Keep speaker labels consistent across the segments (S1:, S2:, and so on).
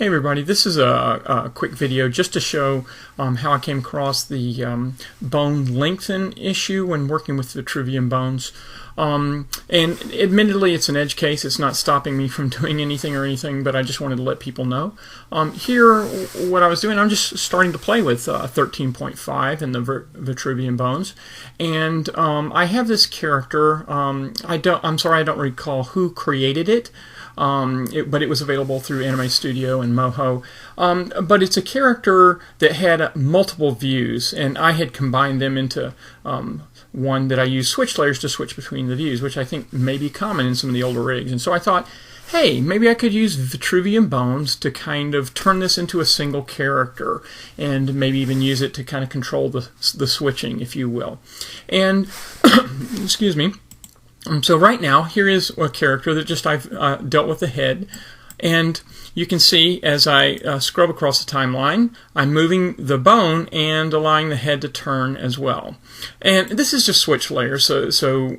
S1: Hey everybody, this is a quick video just to show how I came across the bone lengthen issue when working with Vitruvian bones. And admittedly it's an edge case, it's not stopping me from doing anything, but I just wanted to let people know. Here, what I was doing, I'm just starting to play with 13.5 in the Vitruvian bones. And I have this character, I'm sorry I don't recall who created it. But it was available through Anime Studio and Moho. But it's a character that had multiple views, and I had combined them into one that I use switch layers to switch between the views, which I think may be common in some of the older rigs. And so I thought, hey, maybe I could use Vitruvian bones to kind of turn this into a single character, and maybe even use it to kind of control the switching, if you will. And, excuse me. So right now, here is a character that just I've dealt with the head, and you can see as I scrub across the timeline, I'm moving the bone and allowing the head to turn as well. And this is just switch layers, so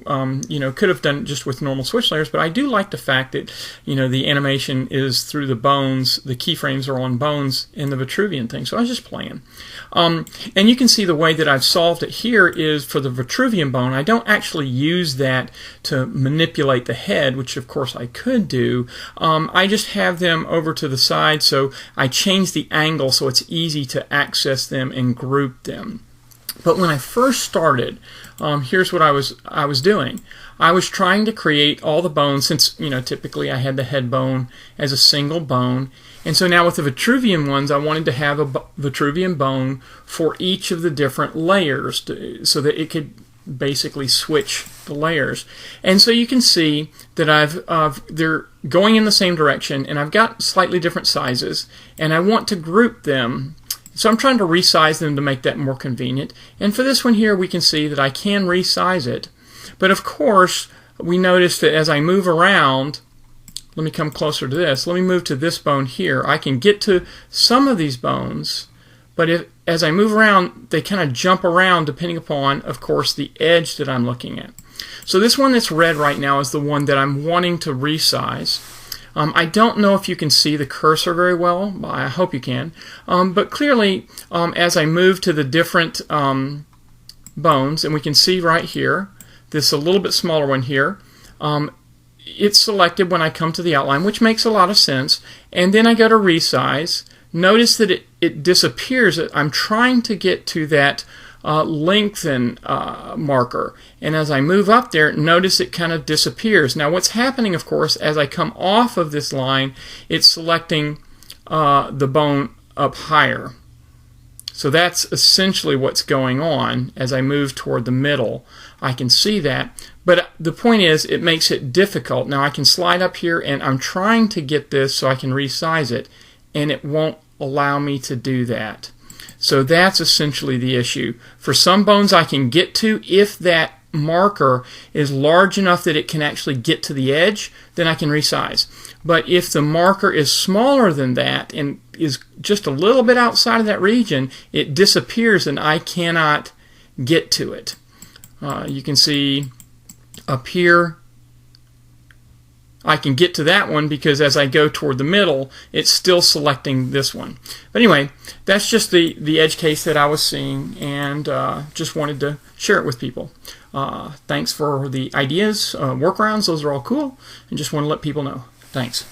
S1: you know, could have done it just with normal switch layers, but I do like the fact that, you know, the animation is through the bones, the keyframes are on bones in the Vitruvian thing, so I was just playing. And you can see the way that I've solved it here is for the Vitruvian bone, I don't actually use that to manipulate the head, which of course I could do. I just have them over to the side, so I change the angle so it's easy to access them and group them. But when I first started, here's what I was doing. I was trying to create all the bones, since, you know, typically I had the head bone as a single bone. And so now with the Vitruvian ones, I wanted to have a Vitruvian bone for each of the different layers so that it could basically switch the layers. And so you can see that they're going in the same direction, and I've got slightly different sizes, and I want to group them. So I'm trying to resize them to make that more convenient. And for this one here, we can see that I can resize it. But of course, we notice that as I move around, let me come closer to this. Let me move to this bone here. I can get to some of these bones, but as I move around, they kind of jump around depending upon, of course, the edge that I'm looking at. So this one that's red right now is the one that I'm wanting to resize. I don't know if you can see the cursor very well. I hope you can. But clearly, as I move to the different bones, and we can see right here, this a little bit smaller one here, it's selected when I come to the outline, which makes a lot of sense. And then I go to resize. Notice that it disappears. I'm trying to get to that lengthen marker, and as I move up there, notice it kind of disappears. Now what's happening, of course, as I come off of this line, it's selecting the bone up higher. So that's essentially what's going on. As I move toward the middle, I can see that, but the point is it makes it difficult. Now I can slide up here, and I'm trying to get this so I can resize it, and it won't allow me to do that. So that's essentially the issue. For some bones I can get to, if that marker is large enough that it can actually get to the edge, then I can resize. But if the marker is smaller than that and is just a little bit outside of that region, it disappears and I cannot get to it. You can see up here, I can get to that one because as I go toward the middle, it's still selecting this one. But anyway, that's just the edge case that I was seeing, and just wanted to share it with people. Thanks for the ideas, workarounds, those are all cool, and just want to let people know. Thanks.